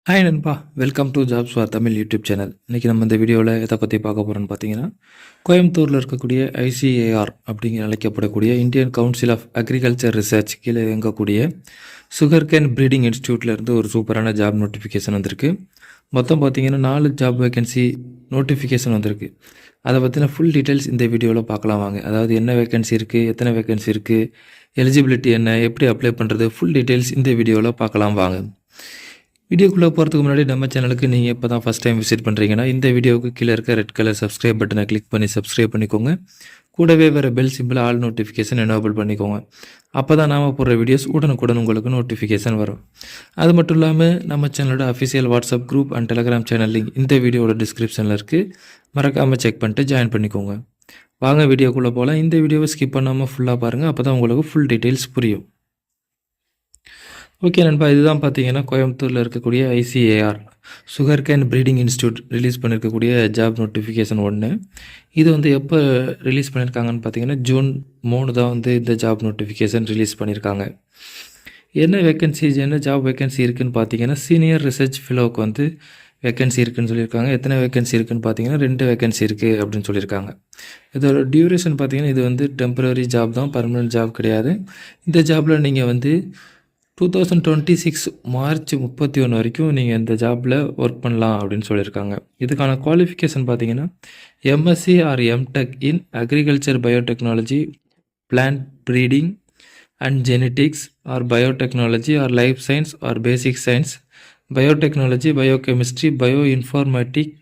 Hi நண்பா, welcome to jobs for Tamil YouTube channel. இன்றைக்கி நம்ம இந்த வீடியோவில் எதை பற்றி பார்க்க போகிறோன்னு பார்த்தீங்கன்னா, கோயம்புத்தூரில் இருக்கக்கூடிய ஐசிஏஆர் அப்படிங்கிற அழைக்கப்படக்கூடிய Indian Council of Agriculture Research கீழே இயங்கக்கூடிய சுகர் கேன் ப்ரீடிங் இன்ஸ்டியூட்லேருந்து ஒரு சூப்பரான ஜாப் நோட்டிஃபிகேஷன் வந்திருக்கு. மொத்தம் பார்த்தீங்கன்னா 4 ஜாப் வேகன்சி நோட்டிஃபிகேஷன் வந்திருக்கு. அதை பற்றின ஃபுல் டீட்டெயில்ஸ் இந்த வீடியோவில் பார்க்கலாம் வாங்க. அதாவது என்ன வேகன்சி இருக்குது, எத்தனை வேகன்சி இருக்குது, எலிஜிபிலிட்டி என்ன, எப்படி அப்ளை பண்ணுறது, ஃபுல் டீட்டெயில்ஸ் இந்த வீடியோவில் பார்க்கலாம் வாங்க. வீடியோக்குள்ளே போகிறதுக்கு முன்னாடி நம்ம சேனலுக்கு நீங்கள் இப்போ தான் ஃபஸ்ட் டைம் விசிட் பண்ணுறீங்கன்னா இந்த வீடியோவுக்கு கீழே இருக்க ரெட் கலர் சப்ஸ்கிரைப் பட்டனை கிளிக் பண்ணி சப்ஸ்கிரைப் பண்ணிக்கோங்க. கூடவே வேறு bell simple all notification enable பண்ணிக்கோங்க. அப்போ தான் நாம் போடுற வீடியோஸ் உடனுக்குடன் உங்களுக்கு நோட்டிஃபிகேஷன் வரும். அது மட்டும் இல்லாமல் நம்ம சேனலோட official WhatsApp group and Telegram channel link இந்த வீடியோட டிஸ்கிரிப்ஷனில் இருக்குது. மறக்காமல் செக் பண்ணிட்டு ஜாயின் பண்ணிக்கோங்க. வாங்க வீடியோக்குள்ளே போகலாம். இந்த வீடியோவை ஸ்கிப் பண்ணாமல் ஃபுல்லாக பாருங்கள். அப்போ தான் உங்களுக்கு ஃபுல் டீட்டெயில்ஸ் புரியும். ஓகே நண்பா, இதுதான் பார்த்தீங்கன்னா கோயம்புத்தூரில் இருக்கக்கூடிய ICAR sugar cane breeding institute release பண்ணியிருக்கக்கூடிய ஜாப் நோட்டிஃபிகேஷன் 1. இது வந்து எப்போ ரிலீஸ் பண்ணியிருக்காங்கன்னு பார்த்தீங்கன்னா ஜூன் 3 தான் வந்து இந்த ஜாப் நோட்டிஃபிகேஷன் ரிலீஸ் பண்ணியிருக்காங்க. என்ன ஜாப் வேகன்சி இருக்குதுன்னு பார்த்தீங்கன்னா சீனியர் ரிசர்ச் ஃபெலோவுக்கு வந்து வேகன்சி இருக்குதுன்னு சொல்லியிருக்காங்க. எத்தனை வேகன்சி இருக்குதுன்னு பார்த்தீங்கன்னா 2 வேகன்சி இருக்குது அப்படின்னு சொல்லியிருக்காங்க. இதோட டியூரேஷன் பார்த்தீங்கன்னா இது வந்து டெம்பரரி ஜாப் தான், பர்மனெண்ட் ஜாப் கிடையாது. இந்த ஜாபில் நீங்கள் வந்து 2026 மார்ச் 31 வரைக்கும் நீங்கள் இந்த ஜாபில் ஒர்க் பண்ணலாம் அப்படின்னு சொல்லியிருக்காங்க. இதுக்கான குவாலிஃபிகேஷன் பார்த்தீங்கன்னா MSc or MTech in agriculture biotechnology, plant breeding and genetics or biotechnology or life science or basic science, biotechnology, biochemistry, bio informatic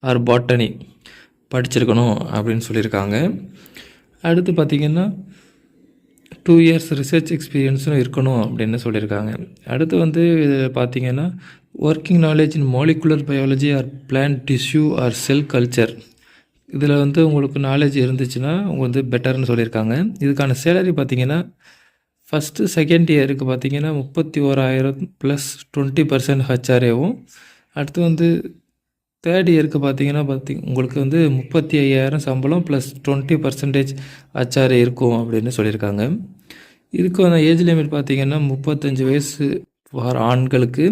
or botany படிச்சிருக்கணும் அப்படின்னு சொல்லியிருக்காங்க. அடுத்து பார்த்திங்கன்னா 2 இயர்ஸ் ரிசர்ச் எக்ஸ்பீரியன்ஸும் இருக்கணும் அப்படின்னு சொல்லியிருக்காங்க. அடுத்து வந்து இதில் பார்த்தீங்கன்னா working knowledge in molecular biology or plant tissue or cell culture, இதில் வந்து உங்களுக்கு நாலேஜ் இருந்துச்சுன்னா உங்களுக்கு வந்து பெட்டர்னு சொல்லியிருக்காங்க. இதுக்கான சேலரி பார்த்தீங்கன்னா ஃபஸ்ட்டு செகண்ட் இயருக்கு பார்த்தீங்கன்னா 31,000 ப்ளஸ் 20% ஹெச்ஆர்ஏவும், அடுத்து வந்து தேர்ட் இயருக்கு பார்த்தீங்கன்னா உங்களுக்கு வந்து 35,000 சம்பளம் ப்ளஸ் 20% ஹெச்ஆர்ஏ இருக்கும் அப்படின்னு சொல்லியிருக்காங்க. இதுக்கான ஏஜ் லிமிட் பார்த்திங்கன்னா 35 வயசு ஃபார் ஆண்களுக்கு,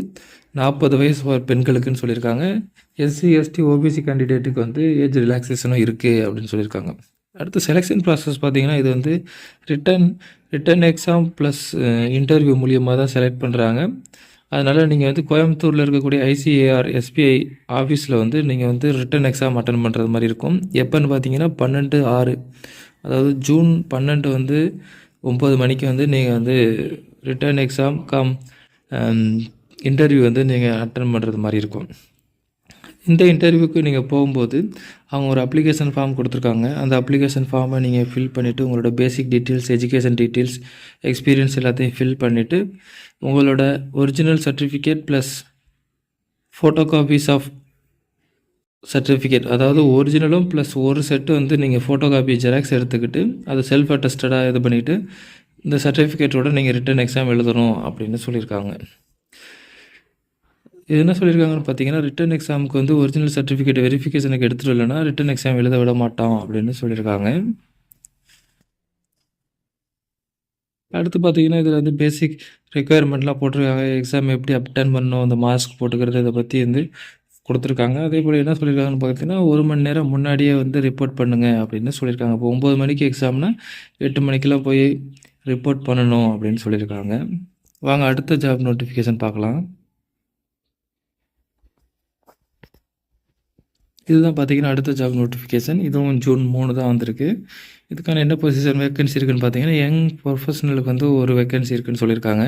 40 வயசு ஃபார் பெண்களுக்குன்னு சொல்லியிருக்காங்க. எஸ்சி எஸ்டி ஓபிசி கேண்டிடேட்டுக்கு வந்து ஏஜ் ரிலாக்ஸேஷனும் இருக்குது அப்படின்னு சொல்லியிருக்காங்க. அடுத்து செலெக்ஷன் ப்ராசஸ் பார்த்திங்கன்னா இது வந்து ரிட்டன் எக்ஸாம் ப்ளஸ் இன்டர்வியூ மூலியமாக தான் செலக்ட் பண்ணுறாங்க. அதனால் நீங்கள் வந்து கோயம்புத்தூரில் இருக்கக்கூடிய ஐசிஏஆர் எஸ்பிஐ ஆஃபீஸில் வந்து நீங்கள் வந்து ரிட்டன் எக்ஸாம் அட்டன் பண்ணுறது மாதிரி இருக்கும். எப்போன்னு பார்த்தீங்கன்னா 12/6, அதாவது ஜூன் 12 வந்து 9 மணிக்கு வந்து நீங்கள் வந்து ரிட்டன் எக்ஸாம் இன்டர்வியூ வந்து நீங்கள் அட்டன் பண்ணுறது மாதிரி இருக்கும். இந்த இன்டர்வியூக்கு நீங்கள் போகும்போது அவங்க ஒரு அப்ளிகேஷன் ஃபார்ம் கொடுத்துருக்காங்க. அந்த அப்ளிகேஷன் ஃபார்மை நீங்கள் ஃபில் பண்ணிவிட்டு உங்களோட basic details, education details, experience எல்லாத்தையும் ஃபில் பண்ணிவிட்டு உங்களோட original certificate plus photo copies of certificate, அதாவது ஒரிஜினலும் ப்ளஸ் ஒரு செட்டு வந்து நீங்கள் ஃபோட்டோ காப்பி ஜெராக்ஸ் எடுத்துக்கிட்டு அதை செல்ஃப் அட்டஸ்டடாக இது பண்ணிவிட்டு இந்த சர்டிஃபிகேட்டோட நீங்கள் ரிட்டன் எக்ஸாம் எழுதணும் அப்படின்னு சொல்லியிருக்காங்க. இது என்ன சொல்லியிருக்காங்கன்னு பார்த்தீங்கன்னா ரிட்டன் எக்ஸாமுக்கு வந்து ஒரிஜினல் சர்டிஃபிகேட் வெரிஃபிகேஷனுக்கு எடுத்துகிட்டு இல்லைன்னா ரிட்டன் எக்ஸாம் எழுத விட மாட்டோம் அப்படின்னு சொல்லியிருக்காங்க. அடுத்து பார்த்தீங்கன்னா இதில் வந்து பேசிக் ரெக்குயர்மெண்ட்லாம் போட்டிருக்காங்க. எக்ஸாம் எப்படி அட்டன் பண்ணணும், அந்த மாஸ்க் போட்டுக்கிறது, இதை பற்றி வந்து கொடுத்துருக்காங்க. அதே போல் என்ன சொல்லியிருக்காங்கன்னு பார்த்தீங்கன்னா 1 மணி நேரம் முன்னாடியே வந்து ரிப்போர்ட் பண்ணுங்கள் அப்படின்னு சொல்லியிருக்காங்க. இப்போ 9 மணிக்கு எக்ஸாம்னா 8 மணிக்கெலாம் போய் ரிப்போர்ட் பண்ணணும் அப்படின்னு சொல்லியிருக்காங்க. வாங்க அடுத்த ஜாப் நோட்டிஃபிகேஷன் பார்க்கலாம். இதுதான் பார்த்தீங்கன்னா அடுத்த ஜாப் நோட்டிஃபிகேஷன். இதுவும் ஜூன் 3 தான் வந்திருக்கு. இதுக்கான என்ன பொசிஷன் வேக்கன்சி இருக்குதுன்னு பார்த்தீங்கன்னா யங் ப்ரொஃபஷனலுக்கு வந்து ஒரு வேக்கன்சி இருக்குதுன்னு சொல்லியிருக்காங்க.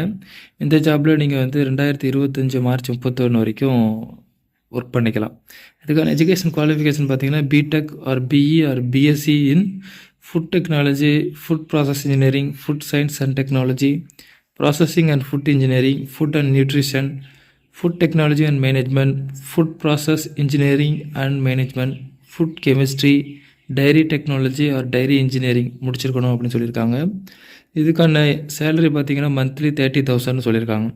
இந்த ஜாபில் நீங்கள் வந்து 2025 மார்ச் 31 வரைக்கும் ஒர்க் பண்ணிக்கலாம். இதுக்கான எஜுகேஷன் குவாலிஃபிகேஷன் பார்த்தீங்கன்னா BTech or BE or BSc in food technology, food process engineering, food science and technology, processing and food engineering, food and nutrition, food technology and management, food process engineering and management, food chemistry, dairy technology or dairy engineering முடிச்சிருக்கணும் அப்படின்னு சொல்லியிருக்காங்க. இதுக்கான salary பார்த்திங்கன்னா monthly 30,000 சொல்லியிருக்காங்க.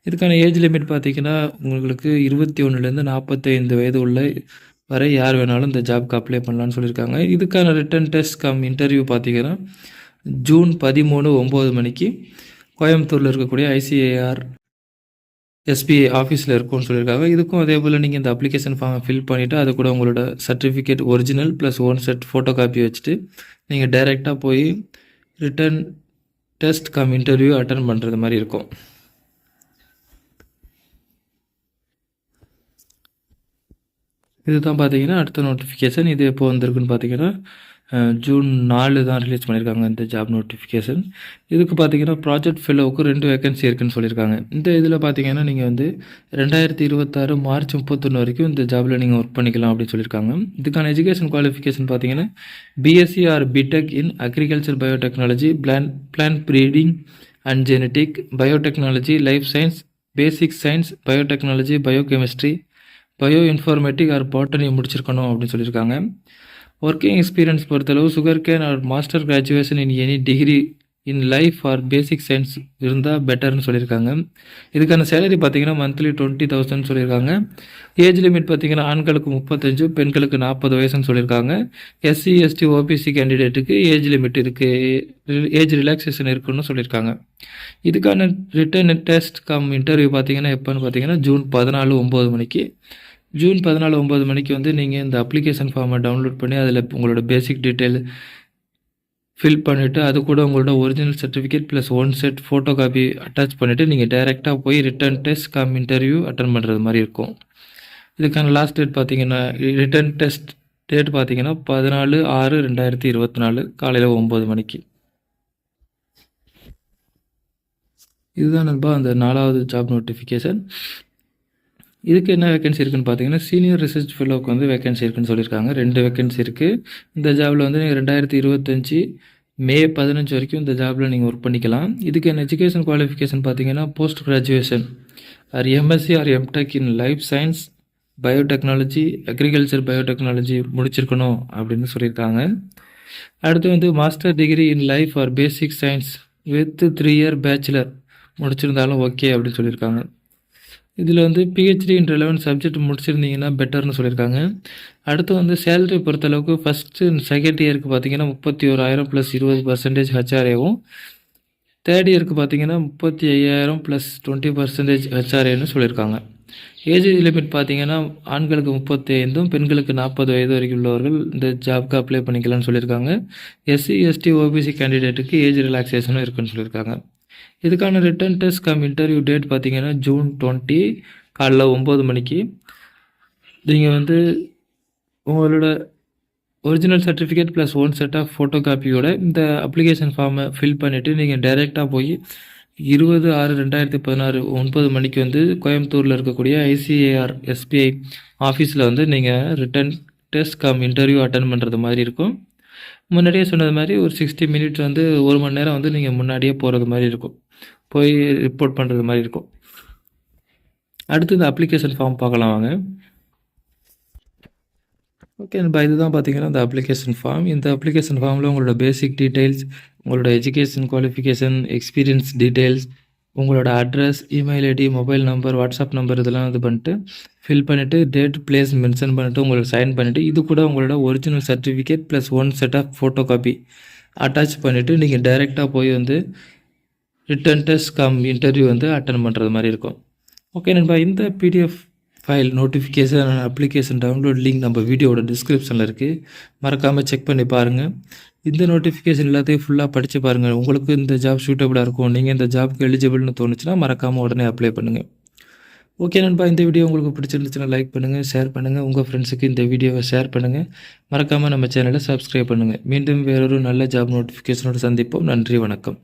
இதுக்கான age limit பார்த்திங்கன்னா உங்களுக்கு 21லேருந்து 45 வயது உள்ள வரை யார் வேணாலும் இந்த ஜாப்க்கு அப்ளை பண்ணலான்னு சொல்லியிருக்காங்க. இதுக்கான ரிட்டன் டெஸ்ட் இன்டர்வியூ பார்த்திங்கன்னா ஜூன் 13 9 மணிக்கு கோயம்புத்தூரில் இருக்கக்கூடிய ஐசிஏஆர் எஸ்பிஐ ஆஃபீஸில் இருக்கும்னு சொல்லியிருக்காங்க. இதுக்கும் அதே போல் நீங்கள் இந்த அப்ளிகேஷன் ஃபார்மை ஃபில் பண்ணிவிட்டு அது கூட உங்களோட certificate original plus 1 set photo copy வச்சுட்டு நீங்கள் டைரெக்டாக போய் ரிட்டன் டெஸ்ட் இன்டர்வியூ அட்டன் பண்ணுறது மாதிரி இருக்கும். இதுதான் பார்த்தீங்கன்னா அடுத்த நோட்டிஃபிகேஷன். இது எப்போ வந்திருக்குன்னு பார்த்தீங்கன்னா ஜூன் 4 தான் ரிலீஸ் பண்ணியிருக்காங்க இந்த ஜாப் நோட்டிஃபிகேஷன். இதுக்கு பார்த்தீங்கன்னா ப்ராஜெக்ட் ஃபெலோவுக்கு 2 வேகன்சி இருக்குன்னு சொல்லியிருக்காங்க. இந்த இதில் பார்த்தீங்கன்னா நீங்கள் வந்து 2026 மார்ச் 31 வரைக்கும் இந்த ஜாபில் நீங்கள் ஒர்க் பண்ணிக்கலாம் அப்படின்னு சொல்லியிருக்காங்க. இதுக்கான எஜுகேஷன் குவாலிஃபிகேஷன் பார்த்தீங்கன்னா BSc or BTech in agriculture biotechnology, plant breeding and genetic, biotechnology, life science, basic science, biotechnology, biochemistry, bio informatic or botany முடிச்சிருக்கணும் அப்படின்னு சொல்லியிருக்காங்க. ஒர்க்கிங் எக்ஸ்பீரியன்ஸ் பொறுத்தளவு sugar cane or master graduation in any degree in life or basic science இருந்தால் பெட்டர்னு சொல்லியிருக்காங்க. இதுக்கான salary பார்த்தீங்கன்னா monthly 20,000 சொல்லியிருக்காங்க. ஏஜ் லிமிட் பார்த்தீங்கன்னா ஆண்களுக்கு 35, பெண்களுக்கு 40 வயசுன்னு சொல்லியிருக்காங்க. எஸ்சி எஸ்டி ஓபிசி கேண்டிடேட்டுக்கு ஏஜ் லிமிட் இருக்குது, ஏஜ் ரிலாக்ஸேஷன் இருக்குன்னு சொல்லியிருக்காங்க. இதுக்கான ரிட்டன் டெஸ்ட் இன்டர்வியூ பார்த்தீங்கன்னா எப்போன்னு பார்த்தீங்கன்னா ஜூன் 14 9 மணிக்கு. ஜூன் 14 9 மணிக்கு வந்து நீங்கள் இந்த அப்ளிகேஷன் ஃபார்மை டவுன்லோட் பண்ணி அதில் உங்களோட பேசிக் டீட்டெயில் ஃபில் பண்ணிவிட்டு அது கூட உங்களோட original certificate plus 1 set photo copy attach பண்ணிவிட்டு நீங்கள் டைரெக்டாக போய் ரிட்டன் டெஸ்ட் இன்டர்வியூ அட்டன் பண்ணுறது மாதிரி இருக்கும். இதுக்கான லாஸ்ட் டேட் பார்த்தீங்கன்னா ரிட்டன் டெஸ்ட் டேட் பார்த்தீங்கன்னா 14/6/2024 காலையில் 9 மணிக்கு. இதுதான் நண்பா அந்த 4வது ஜாப் நோட்டிஃபிகேஷன். இதுக்கு என்ன வேகன்சி இருக்குன்னு பார்த்தீங்கன்னா சீனியர் ரிசர்ச் ஃபெலோவுக்கு வந்து வேகன்சி இருக்குன்னு சொல்லியிருக்காங்க. 2 வேகன்சி இருக்குது. இந்த ஜாபில் வந்து நீங்கள் 2025 மே 15 வரைக்கும் இந்த ஜாபில் நீங்கள் ஒர்க் பண்ணிக்கலாம். இதுக்கு என்ன எஜுகேஷன் குவாலிஃபிகேஷன் பார்த்தீங்கன்னா post graduation or MSc or MTech in life science, biotechnology, agriculture biotechnology முடிச்சிருக்கணும் அப்படின்னு சொல்லியிருக்காங்க. அடுத்து வந்து master degree in life or basic science with 3 year bachelor முடிச்சிருந்தாலும் ஓகே அப்படின்னு சொல்லியிருக்காங்க. இதில் வந்து பிஹெச்டி இன் ரெலவென்ட் சப்ஜெக்ட் முடிச்சிருந்தீங்கன்னா பெட்டர்னு சொல்லியிருக்காங்க. அடுத்து வந்து சேலரி பொறுத்தளவுக்கு ஃபஸ்ட்டு செகண்ட் இயருக்கு பார்த்தீங்கன்னா 31,000 ப்ளஸ் 20% ஹெச்ஆர்ஏவும், தேர்ட் இயருக்கு பார்த்தீங்கன்னா 35,000 ப்ளஸ் 20% ஹெச்ஆர்ஏன்னு சொல்லியிருக்காங்க. ஏஜ் லிமிட் பார்த்தீங்கன்னா ஆண்களுக்கு 35, பெண்களுக்கு 40 வயது வரைக்கும் உள்ளவர்கள் இந்த ஜாப்க்கு அப்ளை பண்ணிக்கலாம்னு சொல்லியிருக்காங்க. எஸ்சி எஸ்டி ஓபிசி கேண்டிடேட்டுக்கு ஏஜ் ரிலாக்ஸேஷனும் இருக்குன்னு சொல்லியிருக்காங்க. இதுக்கான ரிட்டன் டெஸ்ட் இன்டர்வியூ டேட் பார்த்தீங்கன்னா ஜூன் 20 காலைல 9 மணிக்கு. நீங்கள் வந்து உங்களோட original certificate plus 1 set of photo காப்பியோட இந்த அப்ளிகேஷன் ஃபார்மை ஃபில் பண்ணிவிட்டு நீங்கள் டைரெக்டாக போய் 20/6/2016 9 மணிக்கு வந்து கோயம்புத்தூரில் இருக்கக்கூடிய ஐசிஏஆர் எஸ்பிஐ ஆஃபீஸில் வந்து நீங்கள் ரிட்டன் டெஸ்ட் இன்டர்வியூ அட்டன் பண்ணுறது மாதிரி இருக்கும். முன்னாடியே சொன்னது மாதிரி ஒரு 60 மினிட்ஸ் வந்து 1 மணி நேரம் வந்து நீங்கள் முன்னாடியே போகிறது மாதிரி இருக்கும், போய் ரிப்போர்ட் பண்ணுறது மாதிரி இருக்கும். அடுத்து இந்த அப்ளிகேஷன் ஃபார்ம் பார்க்கலாம் வாங்க. ஓகே நண்பா, இதுதான் பார்த்தீங்கன்னா இந்த அப்ளிகேஷன் ஃபார்ம். இந்த அப்ளிகேஷன் ஃபார்மில் உங்களோட பேசிக் டீட்டெயில்ஸ், உங்களோட எஜுகேஷன் குவாலிஃபிகேஷன், எக்ஸ்பீரியன்ஸ் டீட்டெயில்ஸ், உங்களோட address, email ID, mobile number, WhatsApp number இதெல்லாம் இது பண்ணிட்டு ஃபில் பண்ணிவிட்டு டேட் பிளேஸ் மென்ஷன் பண்ணிவிட்டு உங்களுக்கு சைன் பண்ணிவிட்டு இது கூட உங்களோட original certificate plus 1 set of photo copy attach பண்ணிவிட்டு நீங்கள் டைரெக்டாக போய் வந்து ரிட்டன் டெஸ்ட் இன்டர்வியூ வந்து அட்டன் பண்ணுறது மாதிரி இருக்கும். ஓகே நண்பா, இந்த PDF file notification application download link நம்ம வீடியோட டிஸ்கிரிப்ஷனில் இருக்குது, மறக்காமல் செக் பண்ணி பாருங்கள். இந்த நோட்டிஃபிகேஷன் எல்லாத்தையும் ஃபுல்லாக படித்து பாருங்கள். உங்களுக்கு இந்த ஜாப் சூட்டபுளாக இருக்கும், நீங்கள் இந்த ஜாப்க்கு எலிஜிபிள்னு தோணுச்சுன்னா மறக்காமல் உடனே அப்ளை பண்ணுங்கள். ஓகே நண்பா, இந்த வீடியோ உங்களுக்கு பிடிச்சிருந்துச்சுன்னா லைக் பண்ணுங்கள், ஷேர் பண்ணுங்கள், உங்கள் ஃப்ரெண்ட்ஸுக்கு இந்த வீடியோவை ஷேர் பண்ணுங்கள். மறக்காமல் நம்ம சேனலை சப்ஸ்கிரைப் பண்ணுங்கள். மீண்டும் வேறொரு நல்ல ஜாப் நோட்டிஃபிகேஷனோடு சந்திப்போம். நன்றி, வணக்கம்.